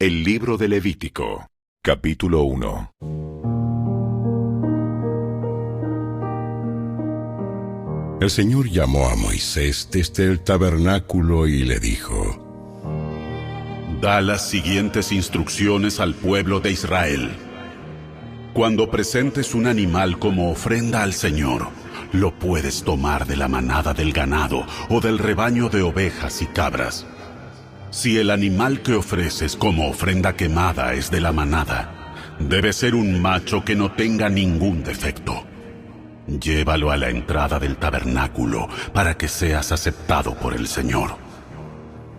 El libro de Levítico, capítulo 1. El Señor llamó a Moisés desde el tabernáculo y le dijo: Da las siguientes instrucciones al pueblo de Israel. Cuando presentes un animal como ofrenda al Señor, lo puedes tomar de la manada del ganado o del rebaño de ovejas y cabras. Si el animal que ofreces como ofrenda quemada es de la manada, debe ser un macho que no tenga ningún defecto. Llévalo a la entrada del tabernáculo para que seas aceptado por el Señor.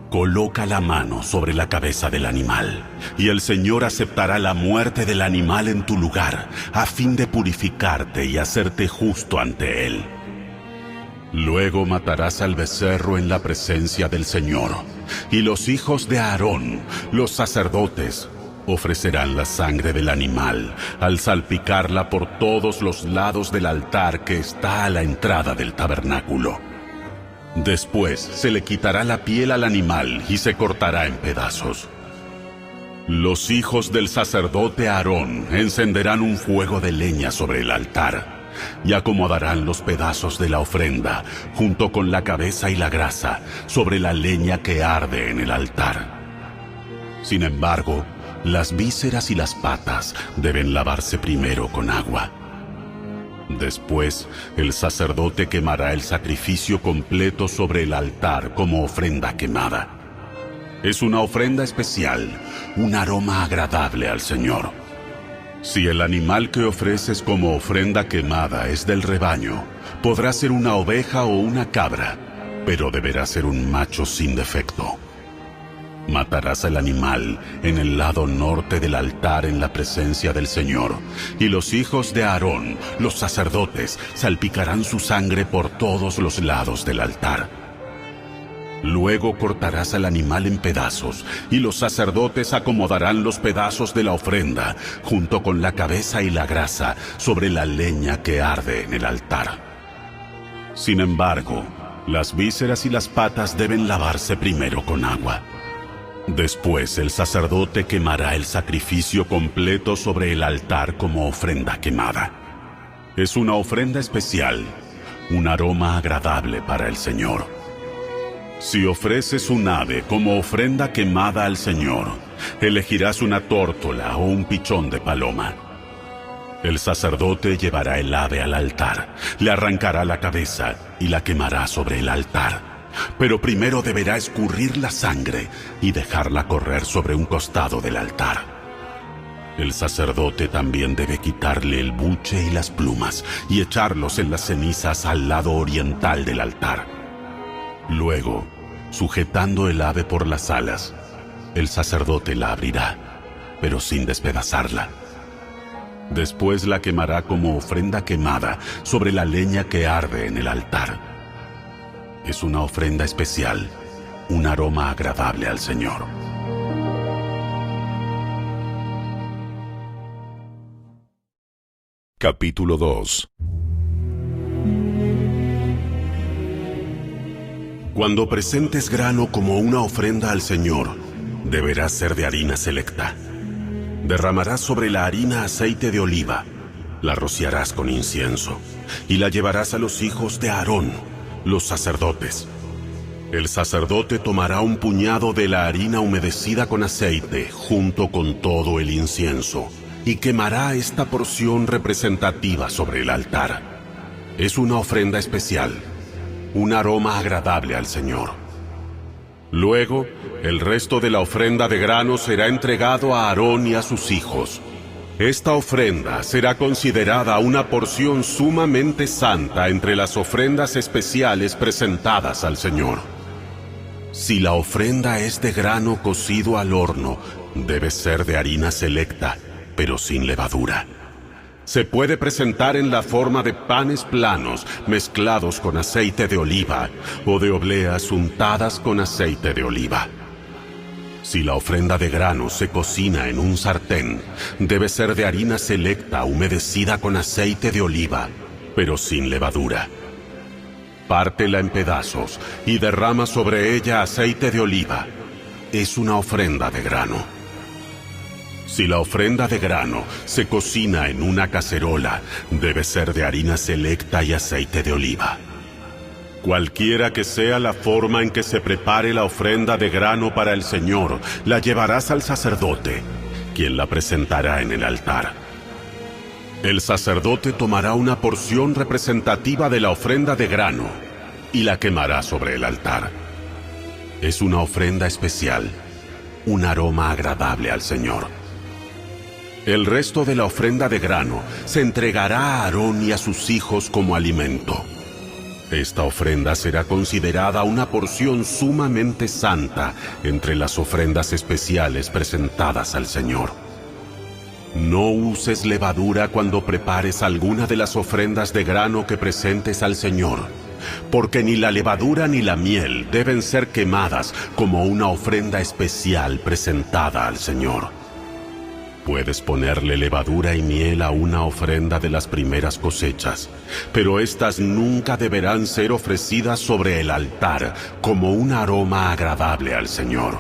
Coloca la mano sobre la cabeza del animal, y el Señor aceptará la muerte del animal en tu lugar, a fin de purificarte y hacerte justo ante Él. Luego matarás al becerro en la presencia del Señor, y los hijos de Aarón, los sacerdotes, ofrecerán la sangre del animal al salpicarla por todos los lados del altar que está a la entrada del tabernáculo. Después se le quitará la piel al animal y se cortará en pedazos. Los hijos del sacerdote Aarón encenderán un fuego de leña sobre el altar y acomodarán los pedazos de la ofrenda, junto con la cabeza y la grasa, sobre la leña que arde en el altar. Sin embargo, las vísceras y las patas deben lavarse primero con agua. Después, el sacerdote quemará el sacrificio completo sobre el altar como ofrenda quemada. Es una ofrenda especial, un aroma agradable al Señor. Si el animal que ofreces como ofrenda quemada es del rebaño, podrá ser una oveja o una cabra, pero deberá ser un macho sin defecto. Matarás al animal en el lado norte del altar en la presencia del Señor, y los hijos de Aarón, los sacerdotes, salpicarán su sangre por todos los lados del altar. Luego cortarás al animal en pedazos, y los sacerdotes acomodarán los pedazos de la ofrenda, junto con la cabeza y la grasa, sobre la leña que arde en el altar. Sin embargo, las vísceras y las patas deben lavarse primero con agua. Después el sacerdote quemará el sacrificio completo sobre el altar como ofrenda quemada. Es una ofrenda especial, un aroma agradable para el Señor. Si ofreces un ave como ofrenda quemada al Señor, elegirás una tórtola o un pichón de paloma. El sacerdote llevará el ave al altar, le arrancará la cabeza y la quemará sobre el altar. Pero primero deberá escurrir la sangre y dejarla correr sobre un costado del altar. El sacerdote también debe quitarle el buche y las plumas y echarlos en las cenizas al lado oriental del altar. Luego, sujetando el ave por las alas, el sacerdote la abrirá, pero sin despedazarla. Después la quemará como ofrenda quemada sobre la leña que arde en el altar. Es una ofrenda especial, un aroma agradable al Señor. Capítulo 2. Cuando presentes grano como una ofrenda al Señor, deberá ser de harina selecta. Derramarás sobre la harina aceite de oliva, la rociarás con incienso, y la llevarás a los hijos de Aarón, los sacerdotes. El sacerdote tomará un puñado de la harina humedecida con aceite junto con todo el incienso y quemará esta porción representativa sobre el altar. Es una ofrenda especial, un aroma agradable al Señor. Luego, el resto de la ofrenda de grano será entregado a Aarón y a sus hijos. Esta ofrenda será considerada una porción sumamente santa entre las ofrendas especiales presentadas al Señor. Si la ofrenda es de grano cocido al horno, debe ser de harina selecta, pero sin levadura. Se puede presentar en la forma de panes planos mezclados con aceite de oliva o de obleas untadas con aceite de oliva. Si la ofrenda de grano se cocina en un sartén, debe ser de harina selecta humedecida con aceite de oliva, pero sin levadura. Pártela en pedazos y derrama sobre ella aceite de oliva. Es una ofrenda de grano. Si la ofrenda de grano se cocina en una cacerola, debe ser de harina selecta y aceite de oliva. Cualquiera que sea la forma en que se prepare la ofrenda de grano para el Señor, la llevarás al sacerdote, quien la presentará en el altar. El sacerdote tomará una porción representativa de la ofrenda de grano y la quemará sobre el altar. Es una ofrenda especial, un aroma agradable al Señor. El resto de la ofrenda de grano se entregará a Aarón y a sus hijos como alimento. Esta ofrenda será considerada una porción sumamente santa entre las ofrendas especiales presentadas al Señor. No uses levadura cuando prepares alguna de las ofrendas de grano que presentes al Señor, porque ni la levadura ni la miel deben ser quemadas como una ofrenda especial presentada al Señor. Puedes ponerle levadura y miel a una ofrenda de las primeras cosechas, pero éstas nunca deberán ser ofrecidas sobre el altar como un aroma agradable al Señor.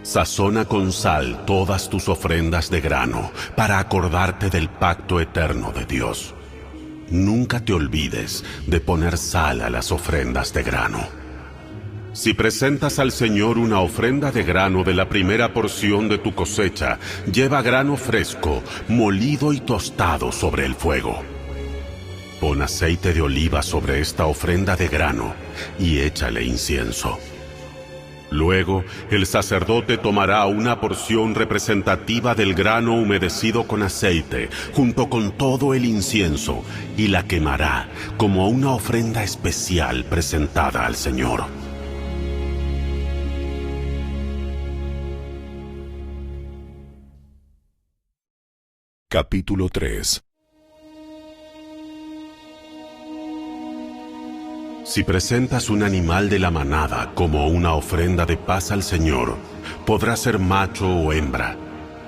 Sazona con sal todas tus ofrendas de grano para acordarte del pacto eterno de Dios. Nunca te olvides de poner sal a las ofrendas de grano. Si presentas al Señor una ofrenda de grano de la primera porción de tu cosecha, lleva grano fresco, molido y tostado sobre el fuego. Pon aceite de oliva sobre esta ofrenda de grano y échale incienso. Luego, el sacerdote tomará una porción representativa del grano humedecido con aceite, junto con todo el incienso, y la quemará como una ofrenda especial presentada al Señor. Capítulo 3. Si presentas un animal de la manada como una ofrenda de paz al Señor, podrá ser macho o hembra,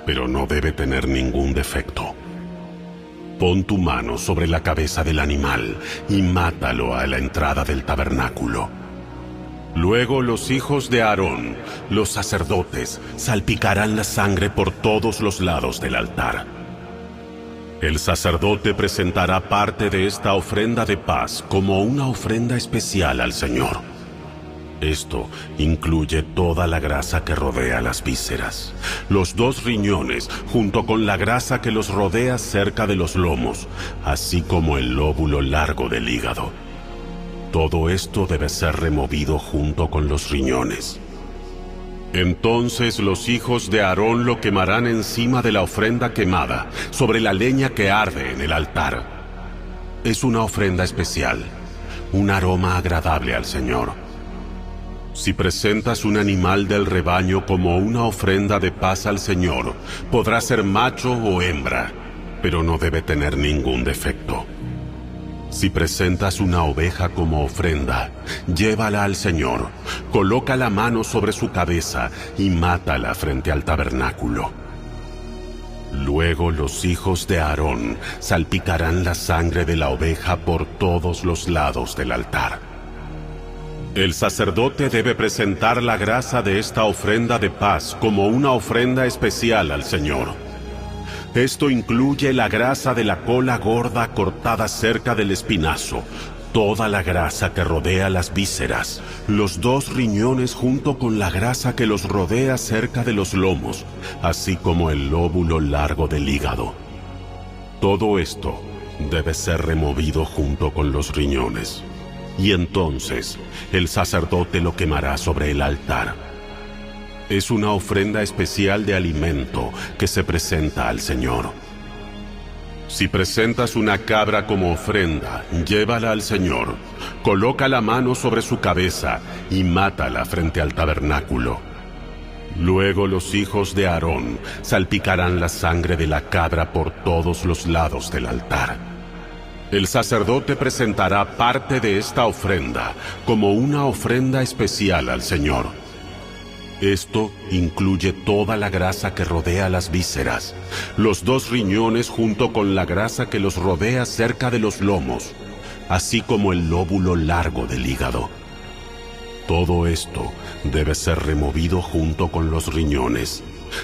pero no debe tener ningún defecto. Pon tu mano sobre la cabeza del animal y mátalo a la entrada del tabernáculo. Luego los hijos de Aarón, los sacerdotes, salpicarán la sangre por todos los lados del altar. El sacerdote presentará parte de esta ofrenda de paz como una ofrenda especial al Señor. Esto incluye toda la grasa que rodea las vísceras, los 2 riñones junto con la grasa que los rodea cerca de los lomos, así como el lóbulo largo del hígado. Todo esto debe ser removido junto con los riñones. Entonces los hijos de Aarón lo quemarán encima de la ofrenda quemada, sobre la leña que arde en el altar. Es una ofrenda especial, un aroma agradable al Señor. Si presentas un animal del rebaño como una ofrenda de paz al Señor, podrá ser macho o hembra, pero no debe tener ningún defecto. Si presentas una oveja como ofrenda, llévala al Señor, coloca la mano sobre su cabeza y mátala frente al tabernáculo. Luego los hijos de Aarón salpicarán la sangre de la oveja por todos los lados del altar. El sacerdote debe presentar la grasa de esta ofrenda de paz como una ofrenda especial al Señor. Esto incluye la grasa de la cola gorda cortada cerca del espinazo, toda la grasa que rodea las vísceras, los 2 riñones junto con la grasa que los rodea cerca de los lomos, así como el lóbulo largo del hígado. Todo esto debe ser removido junto con los riñones, y entonces el sacerdote lo quemará sobre el altar. Es una ofrenda especial de alimento que se presenta al Señor. Si presentas una cabra como ofrenda, llévala al Señor, coloca la mano sobre su cabeza y mátala frente al tabernáculo. Luego los hijos de Aarón salpicarán la sangre de la cabra por todos los lados del altar. El sacerdote presentará parte de esta ofrenda como una ofrenda especial al Señor. Esto incluye toda la grasa que rodea las vísceras, los 2 riñones junto con la grasa que los rodea cerca de los lomos, así como el lóbulo largo del hígado. Todo esto debe ser removido junto con los riñones,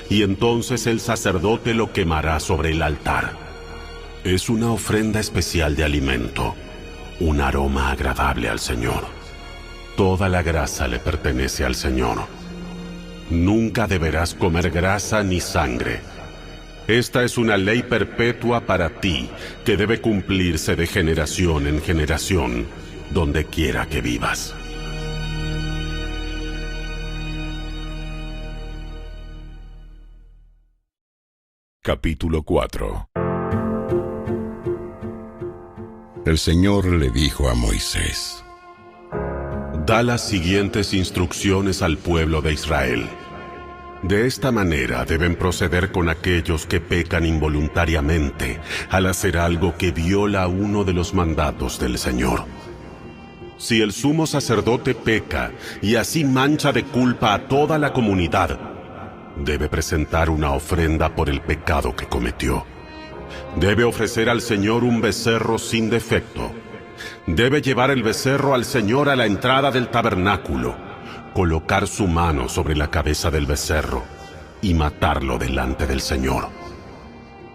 y entonces el sacerdote lo quemará sobre el altar. Es una ofrenda especial de alimento, un aroma agradable al Señor. Toda la grasa le pertenece al Señor. Nunca deberás comer grasa ni sangre. Esta es una ley perpetua para ti, que debe cumplirse de generación en generación, donde quiera que vivas. Capítulo 4. El Señor le dijo a Moisés: Da las siguientes instrucciones al pueblo de Israel. De esta manera deben proceder con aquellos que pecan involuntariamente al hacer algo que viola uno de los mandatos del Señor. Si el sumo sacerdote peca y así mancha de culpa a toda la comunidad, debe presentar una ofrenda por el pecado que cometió. Debe ofrecer al Señor un becerro sin defecto. Debe llevar el becerro al Señor a la entrada del tabernáculo, colocar su mano sobre la cabeza del becerro y matarlo delante del Señor.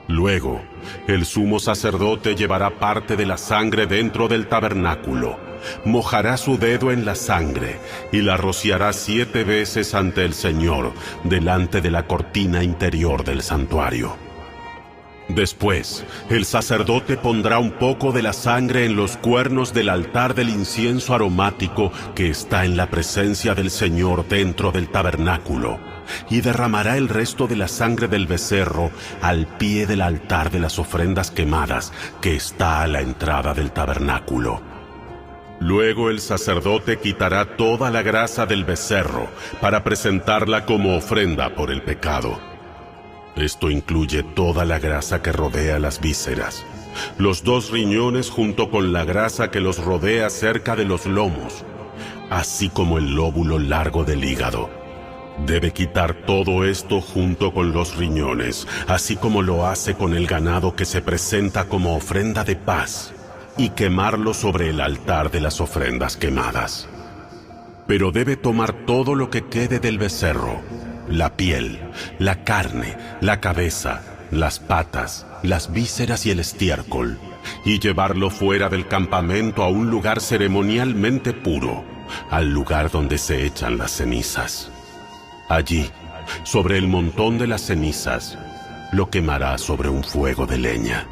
Luego, el sumo sacerdote llevará parte de la sangre dentro del tabernáculo, mojará su dedo en la sangre y la rociará 7 veces ante el Señor, delante de la cortina interior del santuario. Después, el sacerdote pondrá un poco de la sangre en los cuernos del altar del incienso aromático que está en la presencia del Señor dentro del tabernáculo, y derramará el resto de la sangre del becerro al pie del altar de las ofrendas quemadas que está a la entrada del tabernáculo. Luego el sacerdote quitará toda la grasa del becerro para presentarla como ofrenda por el pecado. Esto incluye toda la grasa que rodea las vísceras, los 2 riñones junto con la grasa que los rodea cerca de los lomos, así como el lóbulo largo del hígado. Debe quitar todo esto junto con los riñones, así como lo hace con el ganado que se presenta como ofrenda de paz, y quemarlo sobre el altar de las ofrendas quemadas. Pero debe tomar todo lo que quede del becerro: la piel, la carne, la cabeza, las patas, las vísceras y el estiércol, y llevarlo fuera del campamento a un lugar ceremonialmente puro, al lugar donde se echan las cenizas. Allí, sobre el montón de las cenizas, lo quemará sobre un fuego de leña.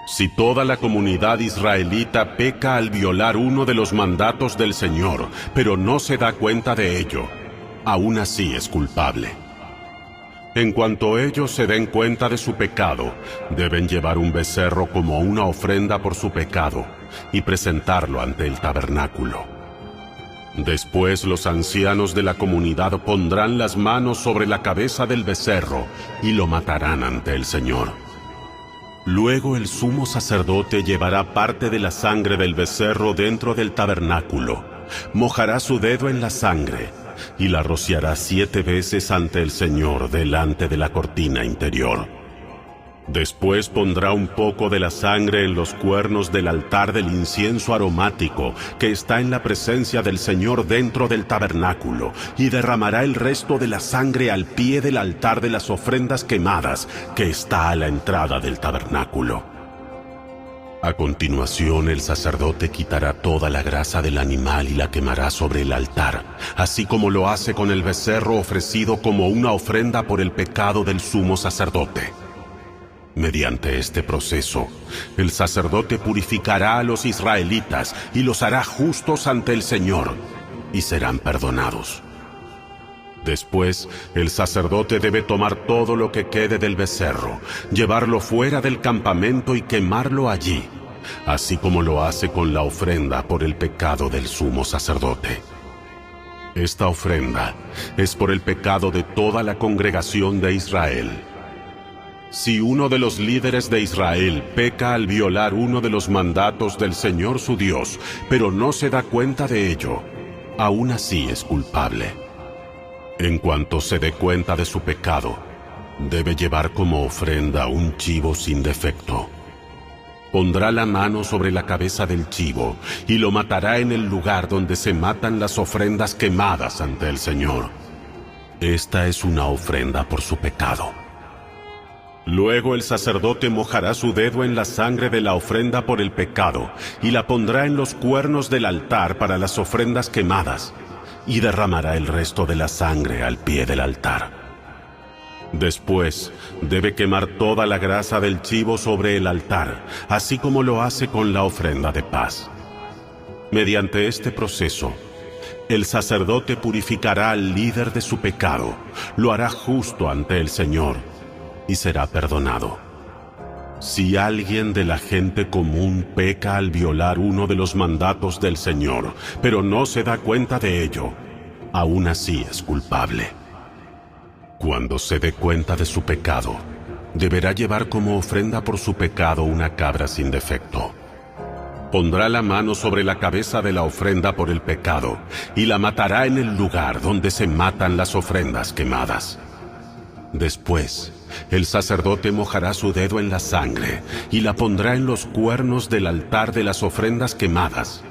Si toda la comunidad israelita peca al violar uno de los mandatos del Señor, pero no se da cuenta de ello, aún así es culpable. En cuanto ellos se den cuenta de su pecado, deben llevar un becerro como una ofrenda por su pecado y presentarlo ante el tabernáculo. Después los ancianos de la comunidad pondrán las manos sobre la cabeza del becerro y lo matarán ante el Señor. Luego el sumo sacerdote llevará parte de la sangre del becerro dentro del tabernáculo, mojará su dedo en la sangre y la rociará 7 veces ante el Señor delante de la cortina interior. Después pondrá un poco de la sangre en los cuernos del altar del incienso aromático que está en la presencia del Señor dentro del tabernáculo, y derramará el resto de la sangre al pie del altar de las ofrendas quemadas que está a la entrada del tabernáculo. A continuación, el sacerdote quitará toda la grasa del animal y la quemará sobre el altar, así como lo hace con el becerro ofrecido como una ofrenda por el pecado del sumo sacerdote. Mediante este proceso, el sacerdote purificará a los israelitas y los hará justos ante el Señor, y serán perdonados. Después, el sacerdote debe tomar todo lo que quede del becerro, llevarlo fuera del campamento y quemarlo allí, así como lo hace con la ofrenda por el pecado del sumo sacerdote. Esta ofrenda es por el pecado de toda la congregación de Israel. Si uno de los líderes de Israel peca al violar uno de los mandatos del Señor su Dios, pero no se da cuenta de ello, aún así es culpable. En cuanto se dé cuenta de su pecado, debe llevar como ofrenda un chivo sin defecto. Pondrá la mano sobre la cabeza del chivo y lo matará en el lugar donde se matan las ofrendas quemadas ante el Señor. Esta es una ofrenda por su pecado. Luego el sacerdote mojará su dedo en la sangre de la ofrenda por el pecado y la pondrá en los cuernos del altar para las ofrendas quemadas, y derramará el resto de la sangre al pie del altar. Después, debe quemar toda la grasa del chivo sobre el altar, así como lo hace con la ofrenda de paz. Mediante este proceso, el sacerdote purificará al líder de su pecado, lo hará justo ante el Señor, y será perdonado. Si alguien de la gente común peca al violar uno de los mandatos del Señor, pero no se da cuenta de ello, aún así es culpable. Cuando se dé cuenta de su pecado, deberá llevar como ofrenda por su pecado una cabra sin defecto. Pondrá la mano sobre la cabeza de la ofrenda por el pecado y la matará en el lugar donde se matan las ofrendas quemadas. Después, el sacerdote mojará su dedo en la sangre y la pondrá en los cuernos del altar de las ofrendas quemadas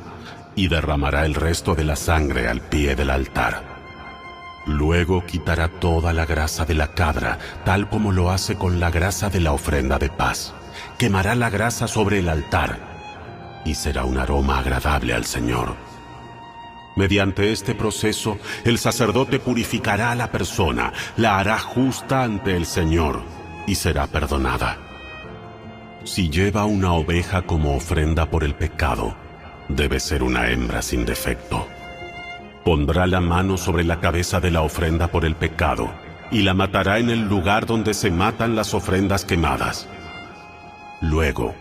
y derramará el resto de la sangre al pie del altar. Luego quitará toda la grasa de la cabra, tal como lo hace con la grasa de la ofrenda de paz. Quemará la grasa sobre el altar y será un aroma agradable al Señor. Mediante este proceso, el sacerdote purificará a la persona, la hará justa ante el Señor y será perdonada. Si lleva una oveja como ofrenda por el pecado, debe ser una hembra sin defecto. Pondrá la mano sobre la cabeza de la ofrenda por el pecado y la matará en el lugar donde se matan las ofrendas quemadas. Luego,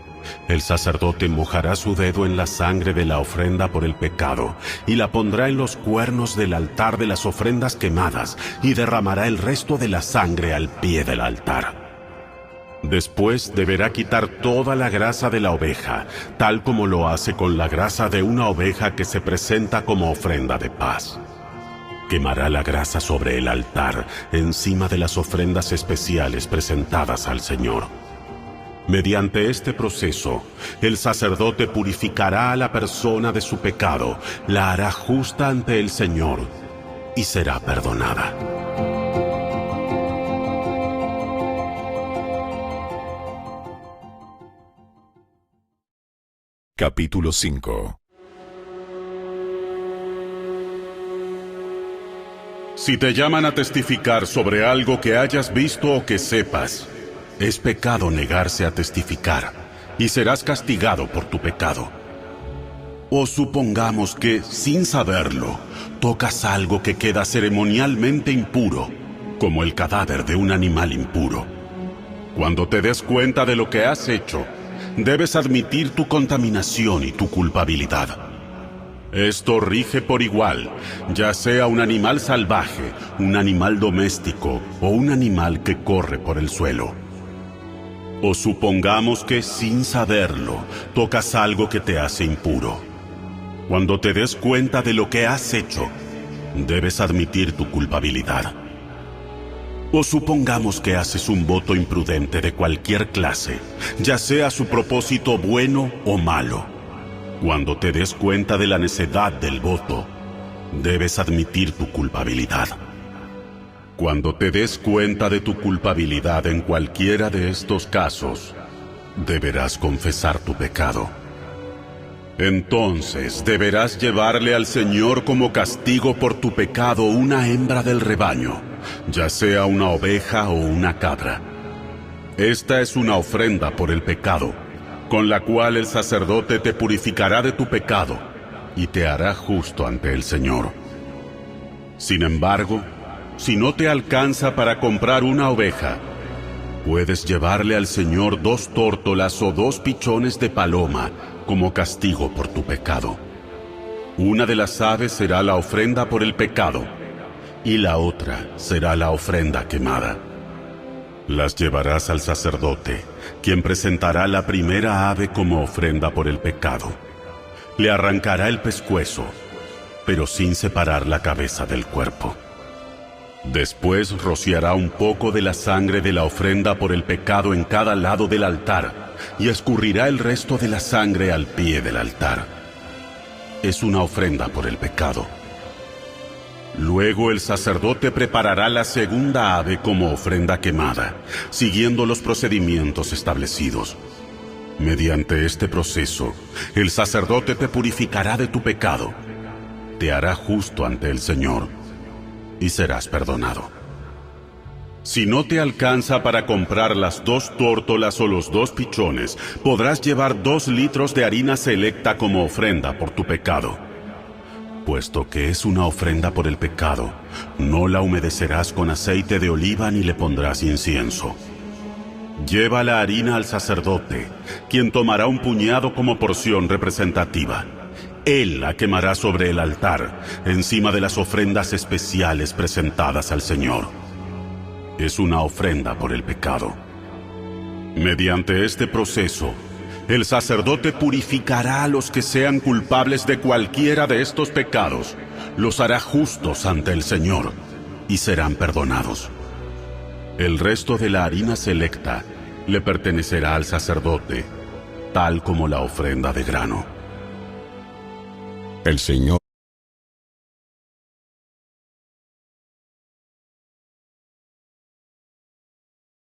el sacerdote mojará su dedo en la sangre de la ofrenda por el pecado y la pondrá en los cuernos del altar de las ofrendas quemadas y derramará el resto de la sangre al pie del altar. Después deberá quitar toda la grasa de la oveja, tal como lo hace con la grasa de una oveja que se presenta como ofrenda de paz. Quemará la grasa sobre el altar, encima de las ofrendas especiales presentadas al Señor. Mediante este proceso, el sacerdote purificará a la persona de su pecado, la hará justa ante el Señor y será perdonada. Capítulo 5. Si te llaman a testificar sobre algo que hayas visto o que sepas, es pecado negarse a testificar, y serás castigado por tu pecado. O supongamos que, sin saberlo, tocas algo que queda ceremonialmente impuro, como el cadáver de un animal impuro. Cuando te des cuenta de lo que has hecho, debes admitir tu contaminación y tu culpabilidad. Esto rige por igual, ya sea un animal salvaje, un animal doméstico o un animal que corre por el suelo. O supongamos que, sin saberlo, tocas algo que te hace impuro. Cuando te des cuenta de lo que has hecho, debes admitir tu culpabilidad. O supongamos que haces un voto imprudente de cualquier clase, ya sea su propósito bueno o malo. Cuando te des cuenta de la necedad del voto, debes admitir tu culpabilidad. Cuando te des cuenta de tu culpabilidad en cualquiera de estos casos, deberás confesar tu pecado. Entonces deberás llevarle al Señor como castigo por tu pecado una hembra del rebaño, ya sea una oveja o una cabra. Esta es una ofrenda por el pecado, con la cual el sacerdote te purificará de tu pecado y te hará justo ante el Señor. Sin embargo, si no te alcanza para comprar una oveja, puedes llevarle al Señor 2 tórtolas o 2 pichones de paloma como castigo por tu pecado. Una de las aves será la ofrenda por el pecado, y la otra será la ofrenda quemada. Las llevarás al sacerdote, quien presentará la primera ave como ofrenda por el pecado. Le arrancará el pescuezo, pero sin separar la cabeza del cuerpo. Después rociará un poco de la sangre de la ofrenda por el pecado en cada lado del altar y escurrirá el resto de la sangre al pie del altar. Es una ofrenda por el pecado. Luego el sacerdote preparará la segunda ave como ofrenda quemada, siguiendo los procedimientos establecidos. Mediante este proceso, el sacerdote te purificará de tu pecado, te hará justo ante el Señor y serás perdonado. Si no te alcanza para comprar las 2 tórtolas o los 2 pichones, podrás llevar 2 litros de harina selecta como ofrenda por tu pecado. Puesto que es una ofrenda por el pecado, no la humedecerás con aceite de oliva ni le pondrás incienso. Lleva la harina al sacerdote, quien tomará un puñado como porción representativa. Él la quemará sobre el altar, encima de las ofrendas especiales presentadas al Señor. Es una ofrenda por el pecado. Mediante este proceso, el sacerdote purificará a los que sean culpables de cualquiera de estos pecados, los hará justos ante el Señor y serán perdonados. El resto de la harina selecta le pertenecerá al sacerdote, tal como la ofrenda de grano. El Señor